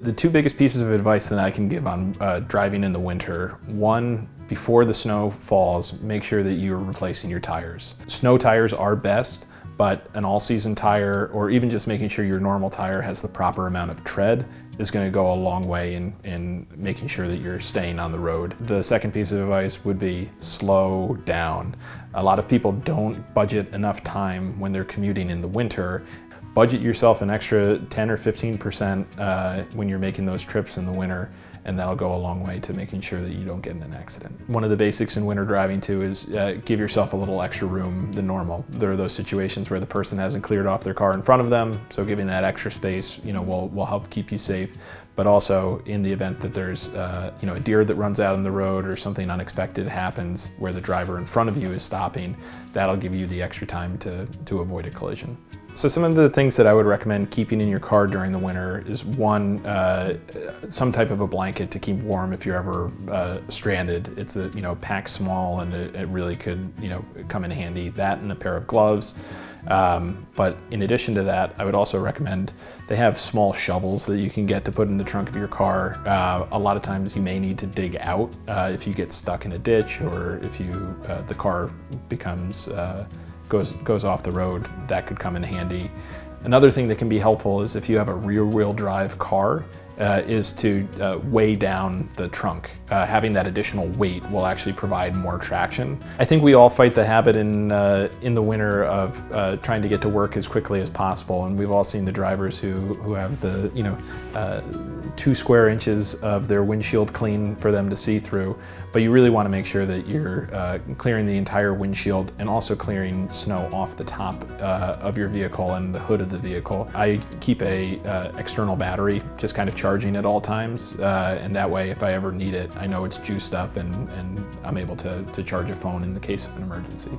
The two biggest pieces of advice that I can give on driving in the winter: one, before the snow falls, make sure that you're replacing your tires. Snow tires are best, but an all-season tire, or even just making sure your normal tire has the proper amount of tread, is going to go a long way in making sure that you're staying on the road. The second piece of advice would be slow down. A lot of people don't budget enough time when they're commuting in the winter. Budget yourself an extra 10 or 15% when you're making those trips in the winter, and that'll go a long way to making sure that you don't get in an accident. One of the basics in winter driving too is give yourself a little extra room than normal. There are those situations where the person hasn't cleared off their car in front of them, so giving that extra space, will help keep you safe. But also, in the event that there's a deer that runs out on the road or something unexpected happens where the driver in front of you is stopping, that'll give you the extra time to avoid a collision. So some of the things that I would recommend keeping in your car during the winter is one, some type of a blanket to keep warm if you're ever stranded. It's packed small, and it really could come in handy. That and a pair of gloves. But in addition to that, I would also recommend, they have small shovels that you can get to put in the trunk of your car. A lot of times you may need to dig out if you get stuck in a ditch, or if the car becomes goes off the road. That could come in handy. Another thing that can be helpful is if you have a rear-wheel drive car, is to weigh down the trunk. Having that additional weight will actually provide more traction. I think we all fight the habit in the winter of trying to get to work as quickly as possible, and we've all seen the drivers who have the 2 square inches of their windshield clean for them to see through. But you really want to make sure that you're clearing the entire windshield, and also clearing snow off the top of your vehicle and the hood of the vehicle. I keep a external battery just kind of charging at all times, and that way if I ever need it, I know it's juiced up, and I'm able to charge a phone in the case of an emergency.